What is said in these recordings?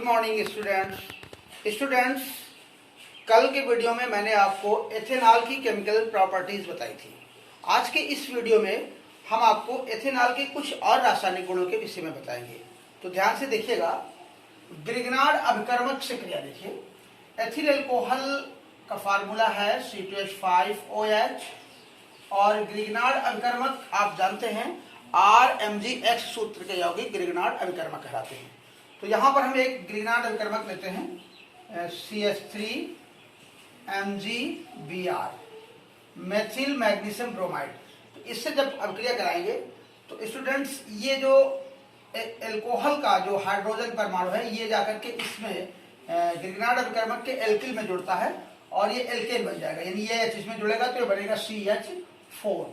Good morning students. कल के video में मैंने आपको एथेनॉल की केमिकल प्रॉपर्टीज बताई थी। आज के इस वीडियो में हम आपको एथेनॉल के कुछ और रासायनिक गुणों के विषय में बताएंगे। तो ध्यान से देखिएगा। ग्रिग्नार्ड अभिकर्मक से क्रिया देखिए। एथिल अल्कोहल का फार्मूला है C2H5OH और ग्रिग्नार्ड अभिकर्मक आप जानते हैं RMgX सूत्र के यौगिक ग्रिग्नार्ड अभिकर्मक कहलाते हैं। तो यहाँ पर हम एक ग्रिग्नार्ड अभिकर्मक लेते हैं CH3MgBr मेथिल मैग्नीशियम ब्रोमाइड। तो इससे जब अभिक्रिया कराएंगे तो स्टूडेंट्स ये जो एल्कोहल का जो हाइड्रोजन परमाणु है ये जाकर के इसमें ग्रिग्नार्ड अभिकर्मक के एल्किल में जुड़ता है और ये एल्केन बन जाएगा, यानी ये H इसमें जुड़ेगा तो ये बनेगा CH4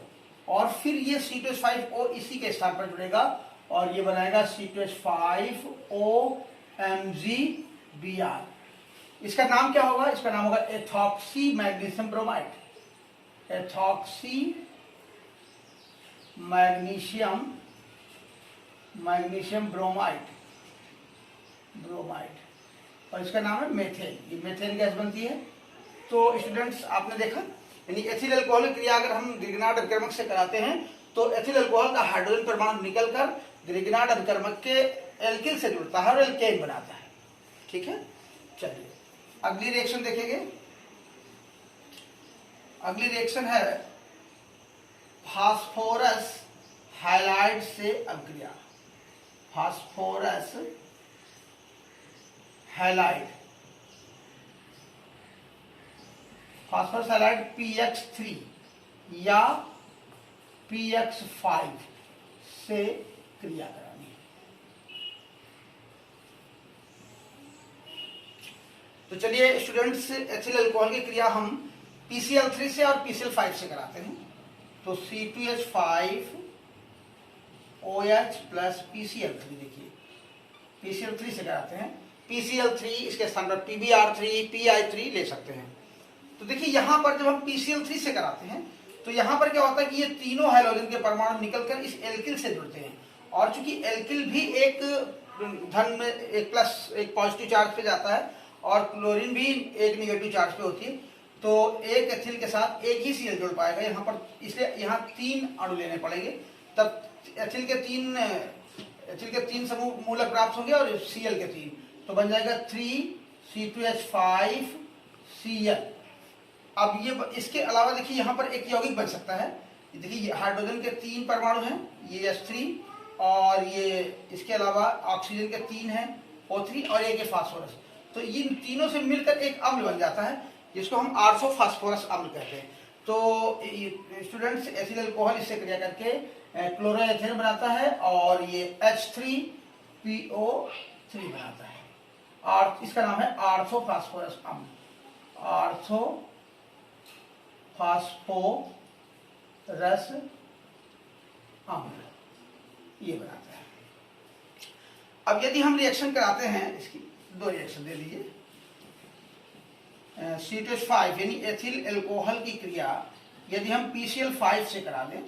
और फिर ये C2H5O इसी के स्थान पर जुड़ेगा और ये बनाएगा C2H5OMgBr। इसका नाम क्या होगा? इसका नाम होगा ethoxy magnesium bromide. Ethoxy magnesium bromide और इसका नाम है मेथेन। ये मेथेन गैस बनती है। तो स्टूडेंट्स आपने देखा, यानी एथिल अल्कोहल की क्रिया अगर हम ग्रिग्नार्ड अभिकर्मक से कराते हैं तो एथिल अल्कोहल का हाइड्रोजन परमाणु निकलकर ग्रिग्नार्ड अभिकर्मक के एल्किल से जुड़ता है और एल्केन बनाता है। ठीक है, चलिए अगली रिएक्शन देखेंगे। अगली रिएक्शन है फास्फोरस हैलाइड से अभिक्रिया। फास्फोरस हैलाइड PX3 या PX5 से क्रिया करानी है। तो चलिए स्टूडेंट्स, एथिल अल्कोहल की क्रिया हम PCl3 से और PCl5 से कराते हैं। तो C2H5OH प्लस PCl3, देखिए PCl3 से कराते हैं। PCl3 इसके स्थान पर PbR3 PI3 ले सकते हैं। तो देखिए यहाँ पर जब हम PCl3 से कराते हैं तो यहाँ पर क्या होता है कि ये तीनों हाइड्रोजन के परमाणु निकलकर इस एल्किल से जुड़ते हैं और चूंकि एल्किल भी एक धन में एक प्लस एक पॉजिटिव चार्ज पे जाता है और क्लोरीन भी एक निगेटिव चार्ज पे होती है, तो एक एथिल के साथ एक ही Cl जुड़ पाएगा यहाँ पर, इसलिए यहाँ 3 अणु लेने पड़ेंगे। तब एथिल के तीन समूह मूलक प्राप्त होंगे और Cl के 3, तो बन जाएगा 3C2H5Cl। अब ये इसके अलावा देखिए यहाँ पर एक यौगिक बन सकता है। देखिए हाइड्रोजन के 3 परमाणु हैं, ये H3 और ये इसके अलावा ऑक्सीजन के 3 हैं O3 और एक फास्फोरस। तो इन तीनों से मिलकर एक अम्ल बन जाता है जिसको हम आर्थोफास्फोरस अम्ल कहते हैं। तो स्टूडेंट्स एथिल अल्कोहल इससे क्रिया करके क्लोरोएथेन बनाता है और ये H3PO3 बनाता है और इसका नाम है आर्थोफास्फोरस अम्ल। आर्थोफास्फोरस अम्ल ये बनाता है। अब यदि हम रिएक्शन कराते हैं, इसकी 2 रिएक्शन दे लीजिए। C2H5 यानी एथिल अल्कोहल की क्रिया यदि हम PCl5 से करा दें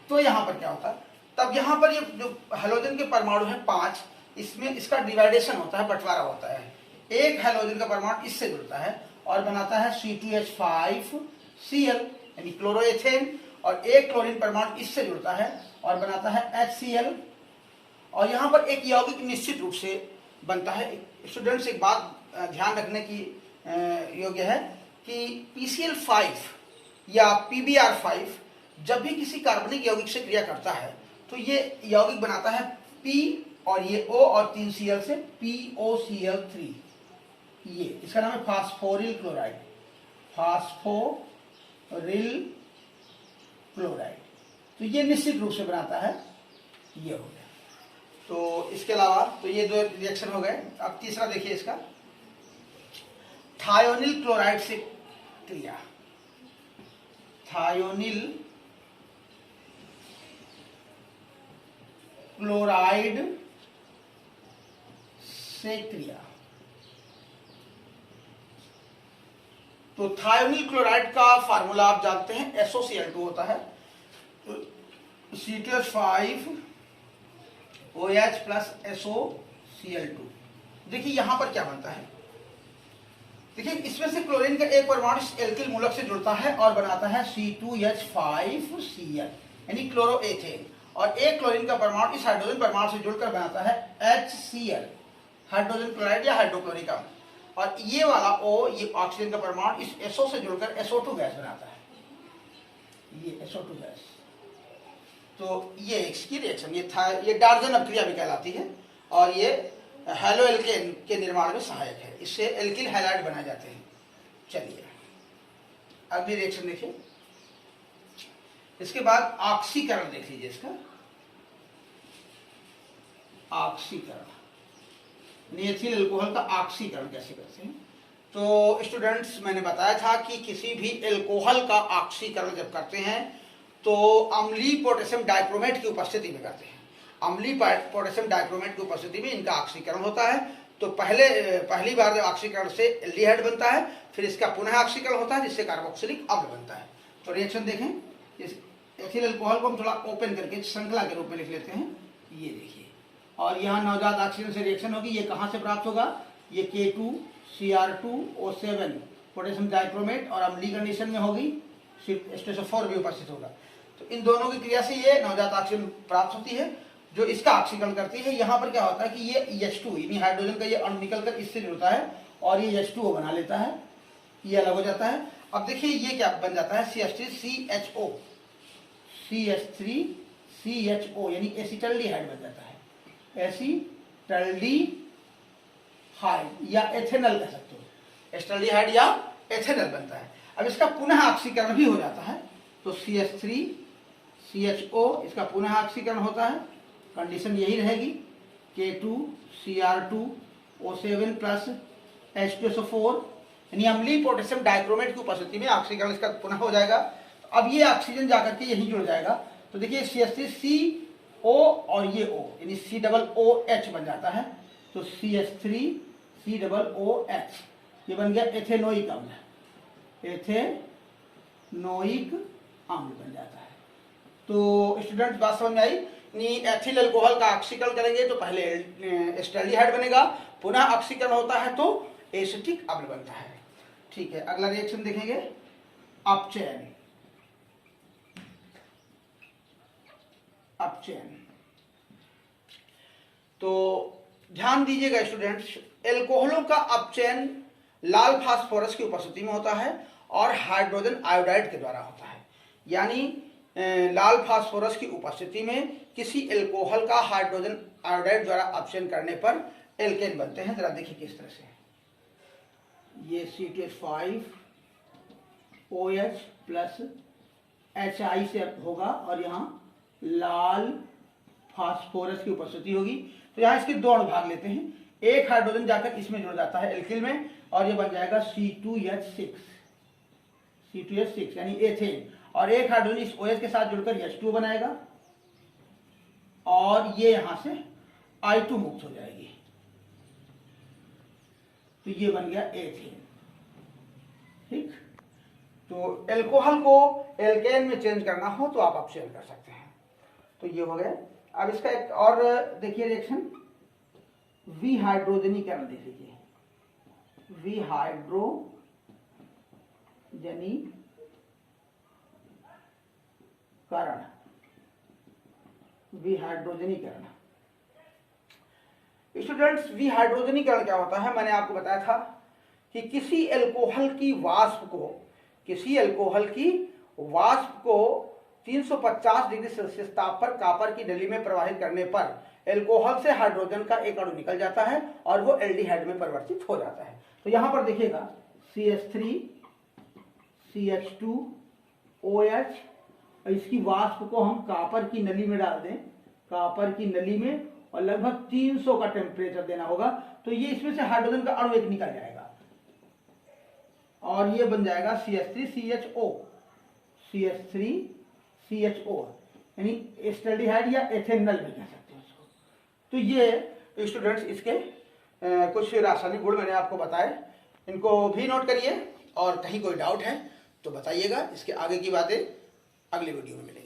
तो यहाँ पर क्या होता है? तब यहाँ पर ये जो हैलोजन के परमाणु हैं 5, इसमें इसका डिवाइडेशन होता है, बंटवारा होता है। एक हैलोजन का परमाणु इससे जुड़ता है और बनाता है C2H5Cl यानी क्लोरोएथेन और एक क्लोरीन परमाणु इससे जुड़ता है और बनाता है HCl और यहाँ पर एक यौगिक निश्चित रूप से बनता है। स्टूडेंट्स एक बात ध्यान रखने की योग्य है कि PCl5 या PbR5 जब भी किसी कार्बनिक यौगिक से क्रिया करता है तो ये यौगिक बनाता है P और ये O और 3 Cl से POCl3। ये इसका नाम है फास्फोरिल क्लोराइड। तो ये निश्चित रूप से बनाता है, ये हो गया। तो इसके अलावा तो ये 2 रिएक्शन हो गए। अब तीसरा देखिए इसका, थायोनिल क्लोराइड से क्रिया। थायोनिल क्लोराइड से क्रिया। तो थायोनिल क्लोराइड का फार्मूला आप जानते हैं, SOCl2 होता है। तो C2H5OH प्लस SOCl2 देखिए यहाँ पर क्या बनता है, देखिए इसमें से क्लोरीन का एक परमाणु इस एल्किल मूलक से जुड़ता है और बनाता है C2H5Cl यानी क्लोरोएथेन, और एक क्लोरीन का परमाणु इस हाइड्रोजन परमाणु से जुड़कर बनाता है HCl हाइड्रोजन क्लोराइड या हाइड्रोक्लोरिक अम्ल, और ये वाला O ये ऑक्सीजन का परमाणु इस SO से जुड़कर SO2 गैस बनाता है, ये SO2 गैस। तो ये इसकी रिएक्शन ये डार्जन अपक्रिया भी कहलाती है और ये हैलो एल्केन के निर्माण में सहायक है, इससे एल्किल हैलाइड बनाए जाते हैं। चलिए अगली रिएक्शन देखिए, इसके बाद ऑक्सीकरण देख लीजिए, इसका ऑक्सीकरण एथिल अल्कोहल का ऑक्सीकरण कैसे करते हैं। तो स्टूडेंट्स मैंने बताया था कि किसी भी एल्कोहल का ऑक्सीकरण जब करते हैं तो अम्लीय पोटेशियम डाइक्रोमेट की उपस्थिति में करते हैं। अम्लीय पोटेशियम डाइक्रोमेट की उपस्थिति में इनका ऑक्सीकरण होता है। तो पहली बार जब ऑक्सीकरण से एल्डिहाइड बनता है, फिर इसका पुनः ऑक्सीकरण होता है जिससे कार्बोक्सिलिक अम्ल बनता है। तो रिएक्शन देखें, इस एथिल अल्कोहल को हम थोड़ा ओपन करके श्रृंखला के रूप में लिख लेते हैं, ये देखिए, और यहाँ नवजात ऑक्सीजन से रिएक्शन होगी। ये कहाँ से प्राप्त होगा, ये K2Cr2O7 पोटेशियम डाइक्रोमेट और अम्लीय कंडीशन में होगी, H2SO4 भी उपस्थित होगा। तो इन दोनों की क्रिया से ये नवजात ऑक्सीजन प्राप्त होती है जो इसका ऑक्सीकरण करती है। यहाँ पर क्या होता है कि ये H2 यानी हाइड्रोजन का ये अणु निकलकर इससे जुड़ता है और ये H2O बना लेता है, ये अलग हो जाता है। अब देखिए ये क्या बन जाता है, CH3CHO यानी एसिटल्डिहाइड बन जाता है, एसिटल्डिहाइड या एथेनल कह सकते हो, एसिटल्डिहाइड या एथेनल बनता है। अब इसका पुनः ऑक्सीकरण भी हो जाता है, तो CH3CHO इसका पुनः ऑक्सीकरण होता है, कंडीशन यही रहेगी, K2Cr2O7 प्लस H2SO4 यानी अम्लीय पोटेशियम डाइक्रोमेट की उपस्थिति में ऑक्सीकरण इसका पुनः हो जाएगा। अब ये ऑक्सीजन जाकर के यहीं जुड़ जाएगा, तो देखिए CH3CO और ये O यानी COOH बन जाता है, तो CH3COOH ये बन गया एथेनोइक अम्ल, एथेनोइक अम्ल बन जाता है। तो स्टूडेंट्स बात समझ में आई, एथिल अल्कोहल का ऑक्सीकरण करेंगे तो पहले एस्टल्डिहाइड बनेगा, पुनः ऑक्सीकरण होता है तो एसिटिक अम्ल बनता है। ठीक है, अगला रिएक्शन देखेंगे, अपचयन। तो ध्यान दीजिएगा स्टूडेंट्स, एल्कोहलों का अपचयन लाल फास्फोरस की उपस्थिति में होता है और हाइड्रोजन आयोडाइड के द्वारा होता है। यानी लाल फास्फोरस की उपस्थिति में किसी एल्कोहल का हाइड्रोजन आयोडाइड द्वारा अपचयन करने पर एल्केन बनते हैं। जरा देखिए किस तरह से, ये C2H5OH प्लस HI से होगा और यहाँ लाल फास्फोरस की उपस्थिति होगी। तो यहाँ इसके दो भाग लेते हैं, एक हाइड्रोजन जाकर इसमें जुड़ जाता है एल्किल में और ये बन जाएगा C2H6 यानी एथेन, और एक हाइड्रोजन इस OH के साथ जुड़कर H2O बनाएगा और ये यहां से I2 मुक्त हो जाएगी, तो ये बन गया एथेन। ठीक, तो एल्कोहल को एल्केन में चेंज करना हो तो आप अपचयन कर सकते हैं। तो ये हो गया। अब इसका एक और देखिए रिएक्शन, विहाइड्रोजनीकरण देख लीजिए, विहाइड्रोजनीकरण। स्टूडेंट्स विहाइड्रोजनीकरण क्या होता है, मैंने आपको बताया था कि किसी एल्कोहल की वाष्प को 350 डिग्री सेल्सियस ताप पर कॉपर की नली में प्रवाहित करने पर एल्कोहल से हाइड्रोजन का एक अणु निकल जाता है और वो एल्डिहाइड में परिवर्तित हो जाता है। तो यहां पर देखिएगा CH3CH2OH, इसकी वाष्प को हम कॉपर की नली में डाल दें, कॉपर की नली में, और लगभग 300 का टेम्परेचर देना होगा, तो ये इसमें से हाइड्रोजन का अणु एक निकल जाएगा और ये बन जाएगा CH3CHO यानी एस्टल्डिहाइड या एथेनल भी कह सकते हैं उसको। तो ये स्टूडेंट्स इसके कुछ रासायनिक गुण मैंने आपको बताए, इनको भी नोट करिए और कहीं कोई डाउट है तो बताइएगा। इसके आगे की बातें अगले वीडियो में मिलेंगी।